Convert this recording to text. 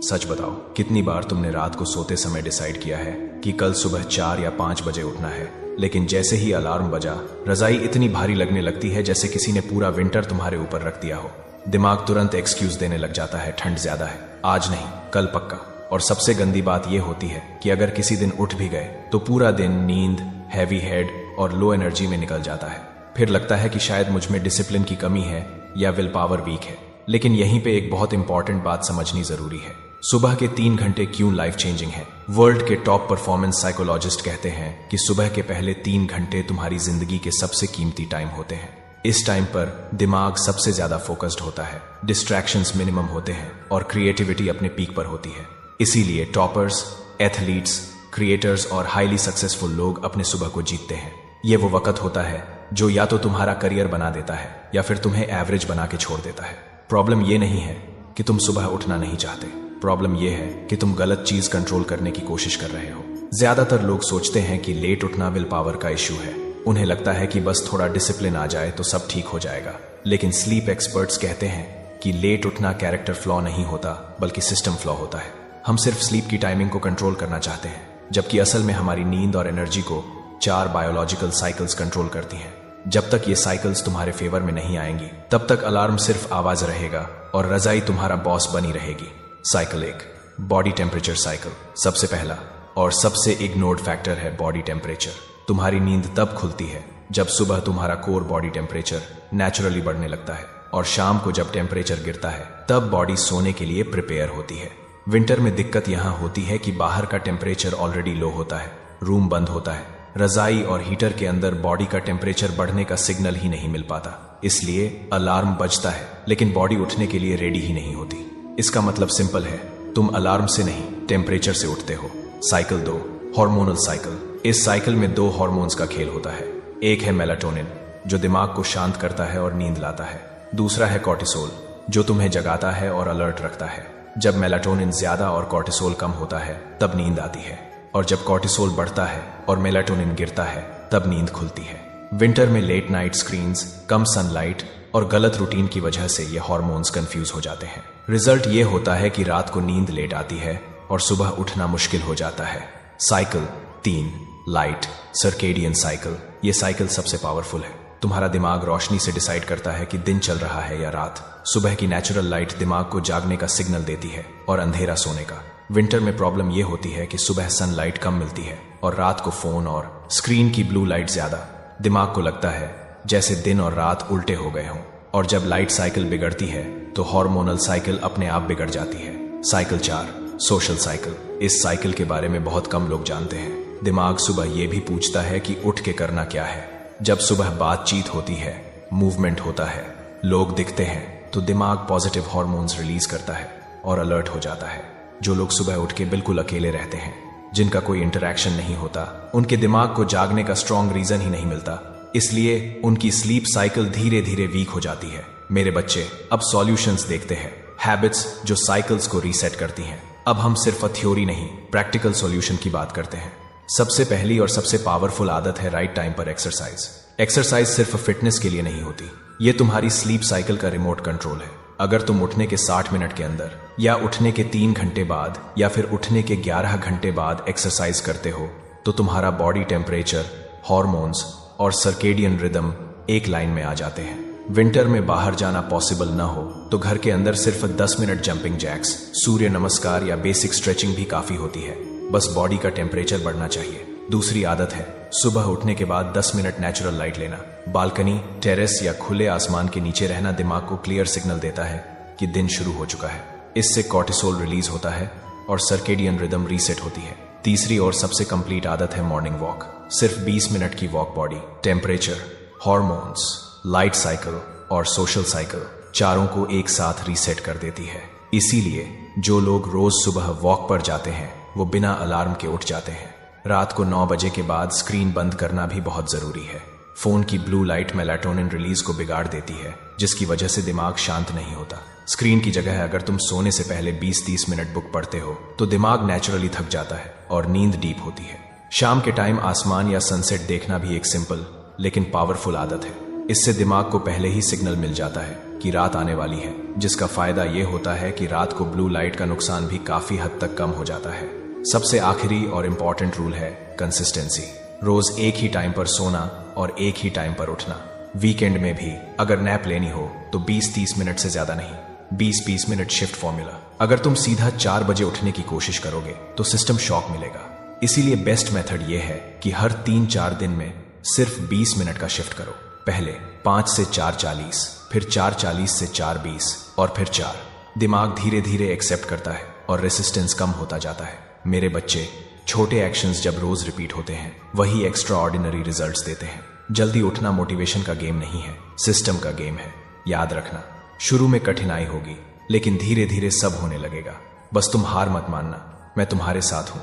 सच बताओ, कितनी बार तुमने रात को सोते समय डिसाइड किया है कि कल सुबह 4 या 5 बजे उठना है, लेकिन जैसे ही अलार्म बजा रजाई इतनी भारी लगने लगती है जैसे किसी ने पूरा विंटर तुम्हारे ऊपर रख दिया हो। दिमाग तुरंत एक्सक्यूज देने लग जाता है, ठंड ज्यादा है, आज नहीं कल पक्का। और सबसे गंदी बात यह होती है कि अगर किसी दिन उठ भी गए तो पूरा दिन नींद, हैवी हेड और लो एनर्जी में निकल जाता है। फिर लगता है कि शायद मुझ में डिसिप्लिन की कमी है या विल पावर वीक है। लेकिन यहीं पे एक बहुत इंपॉर्टेंट बात समझनी जरूरी है। सुबह के 3 घंटे क्यों लाइफ चेंजिंग है? वर्ल्ड के टॉप परफॉर्मेंस साइकोलॉजिस्ट कहते हैं कि सुबह के पहले 3 घंटे तुम्हारी जिंदगी के सबसे कीमती टाइम होते हैं। इस टाइम पर दिमाग सबसे ज्यादा फोकस्ड होता है, डिस्ट्रैक्शंस मिनिमम होते हैं और क्रिएटिविटी अपने पीक पर होती है। इसीलिए टॉपर्स, एथलीट्स, क्रिएटर्स और हाईली सक्सेसफुल लोग अपने सुबह को जीतते हैं। ये वो वक्त होता है जो या तो तुम्हारा करियर बना देता है या फिर तुम्हें एवरेज बना के छोड़ देता है। प्रॉब्लम ये नहीं है कि तुम सुबह उठना नहीं चाहते, प्रॉब्लम यह है कि तुम गलत चीज कंट्रोल करने की कोशिश कर रहे हो। ज्यादातर लोग सोचते हैं कि लेट उठना विल पावर का इश्यू है। उन्हें लगता है कि बस थोड़ा डिसिप्लिन आ जाए तो सब ठीक हो जाएगा। लेकिन स्लीप एक्सपर्ट्स कहते हैं कि लेट उठना कैरेक्टर फ्लॉ नहीं होता बल्कि सिस्टम फ्लॉ होता है। हम सिर्फ स्लीप की टाइमिंग को कंट्रोल करना चाहते हैं, जबकि असल में हमारी नींद और एनर्जी को 4 बायोलॉजिकल साइकिल्स कंट्रोल करती हैं। जब तक ये साइकिल्स तुम्हारे फेवर में नहीं आएंगी तब तक अलार्म सिर्फ आवाज रहेगा और रजाई तुम्हारा बॉस बनी रहेगी। Cycle 1, body temperature cycle. सबसे पहला और सबसे इग्नोर्ड फैक्टर है बॉडी टेम्परेचर। तुम्हारी नींद तब खुलती है जब सुबह तुम्हारा कोर बॉडी टेम्परेचर नेचुरली बढ़ने लगता है और शाम को जब टेम्परेचर गिरता है तब बॉडी सोने के लिए प्रिपेयर होती है। विंटर में दिक्कत यहां होती है कि बाहर का टेम्परेचर ऑलरेडी लो होता है, रूम बंद होता है, रजाई और हीटर के अंदर बॉडी का टेम्परेचर बढ़ने का सिग्नल ही नहीं मिल पाता। इसलिए अलार्म बजता है लेकिन बॉडी उठने के लिए रेडी ही नहीं होती। इसका मतलब सिंपल है, तुम अलार्म से नहीं टेम्परेचर से उठते हो। Cycle 2, hormonal cycle. इस साइकिल में 2 हार्मोन्स का खेल होता है। एक है मेलाटोनिन जो दिमाग को शांत करता है और नींद लाता है। दूसरा है कॉर्टिसोल जो तुम्हें जगाता है और अलर्ट रखता है। जब मेलाटोनिन ज्यादा और कॉर्टिसोल कम होता है तब नींद आती है, और जब कॉर्टिसोल बढ़ता है और मेलाटोनिन गिरता है तब नींद खुलती है। विंटर में लेट नाइट स्क्रीन्स, कम सनलाइट और गलत रूटीन की वजह से ये हार्मोन्स कंफ्यूज हो जाते हैं। रिजल्ट ये होता है कि रात को नींद लेट आती है और सुबह उठना मुश्किल हो जाता है। Cycle 3, light circadian cycle. ये साइकिल सबसे पावरफुल है। तुम्हारा दिमाग रोशनी से डिसाइड करता है कि दिन चल रहा है या रात। सुबह की नेचुरल लाइट दिमाग को जागने का सिग्नल देती है और अंधेरा सोने का। विंटर में प्रॉब्लम यह होती है कि सुबह सनलाइट कम मिलती है और रात को फोन और स्क्रीन की ब्लू लाइट ज्यादा। दिमाग को लगता है जैसे दिन और रात उल्टे हो गए हों, और जब लाइट साइकिल बिगड़ती है तो हार्मोनल साइकिल अपने आप बिगड़ जाती है। Cycle 4, social cycle. इस साइकिल के बारे में बहुत कम लोग जानते हैं। दिमाग सुबह यह भी पूछता है कि उठ के करना क्या है। जब सुबह बातचीत होती है, मूवमेंट होता है, लोग दिखते हैं तो दिमाग पॉजिटिव हार्मोन्स रिलीज करता है और अलर्ट हो जाता है। जो लोग सुबह उठ के बिल्कुल अकेले रहते हैं, जिनका कोई इंटरेक्शन नहीं होता, उनके दिमाग को जागने का स्ट्रॉन्ग रीजन ही नहीं मिलता, इसलिए उनकी स्लीप साइकिल धीरे धीरे वीक हो जाती है। मेरे बच्चे, अब सॉल्यूशंस देखते हैं, हैबिट्स जो साइकिल्स को रीसेट करती हैं। अब हम सिर्फ थ्योरी नहीं, प्रैक्टिकल सॉल्यूशन की बात करते हैं। सबसे पहली और सबसे पावरफुल आदत है राइट टाइम पर एक्सरसाइज। एक्सरसाइज सिर्फ फिटनेस के लिए नहीं होती, ये तुम्हारी स्लीप साइकिल का रिमोट कंट्रोल है। अगर तुम उठने के 60 मिनट के अंदर या उठने के 3 घंटे बाद या फिर उठने के 11 घंटे बाद एक्सरसाइज करते हो तो तुम्हारा बॉडी टेम्परेचर, हार्मोन्स और सर्केडियन रिदम एक लाइन में आ जाते हैं। विंटर में बाहर जाना पॉसिबल न हो तो घर के अंदर सिर्फ 10 मिनट जंपिंग जैक्स, सूर्य नमस्कार या बेसिक स्ट्रेचिंग भी काफी होती है। बस बॉडी का टेम्परेचर बढ़ना चाहिए। दूसरी आदत है सुबह उठने के बाद 10 मिनट नेचुरल लाइट लेना। बालकनी, टेरेस या खुले आसमान के नीचे रहना दिमाग को क्लियर सिग्नल देता है कि दिन शुरू हो चुका है। इससे कॉर्टिसोल रिलीज होता है और सर्केडियन रिदम रीसेट होती है। तीसरी और सबसे कंप्लीट आदत है मॉर्निंग वॉक। सिर्फ 20 मिनट की walk body temperature, hormones, light cycle और सोशल साइकिल चारों को एक साथ रीसेट कर देती है। इसीलिए जो लोग रोज सुबह वॉक पर जाते हैं वो बिना अलार्म के उठ जाते हैं। रात को 9 बजे के बाद स्क्रीन बंद करना भी बहुत जरूरी है। फोन की ब्लू लाइट मेलाटोनिन रिलीज को बिगाड़ देती है, जिसकी वजह से दिमाग शांत नहीं होता। स्क्रीन की जगह अगर तुम सोने से पहले 20-30 मिनट बुक पढ़ते हो तो दिमाग नेचुरली थक जाता है और नींद डीप होती है। शाम के टाइम आसमान या सनसेट देखना भी एक सिंपल लेकिन पावरफुल आदत है। इससे दिमाग को पहले ही सिग्नल मिल जाता है कि रात आने वाली है, जिसका फायदा ये होता है कि रात को ब्लू लाइट का नुकसान भी काफी हद तक कम हो जाता है। सबसे आखिरी और इम्पोर्टेंट रूल है कंसिस्टेंसी। रोज एक ही टाइम पर सोना और एक ही टाइम पर उठना। वीकेंड में भी अगर नैप लेनी हो तो 20-30 मिनट से ज्यादा नहीं, 20-20 मिनट शिफ्ट फॉर्मूला। अगर तुम सीधा 4 बजे उठने की कोशिश करोगे तो सिस्टम शॉक मिलेगा। इसीलिए बेस्ट मेथड ये है कि हर 3-4 दिन में सिर्फ 20 मिनट का शिफ्ट करो। पहले 5 से 4:40, फिर 4:40 से 4:20 और फिर 4। दिमाग धीरे धीरे एक्सेप्ट करता है और रेसिस्टेंस कम होता जाता है। मेरे बच्चे, छोटे एक्शंस जब रोज रिपीट होते हैं वही एक्स्ट्रा ऑर्डिनरी रिजल्ट्स देते हैं। जल्दी उठना मोटिवेशन का गेम नहीं है, सिस्टम का गेम है। याद रखना, शुरू में कठिनाई होगी लेकिन धीरे धीरे सब होने लगेगा। बस तुम हार मत मानना, मैं तुम्हारे साथ हूं।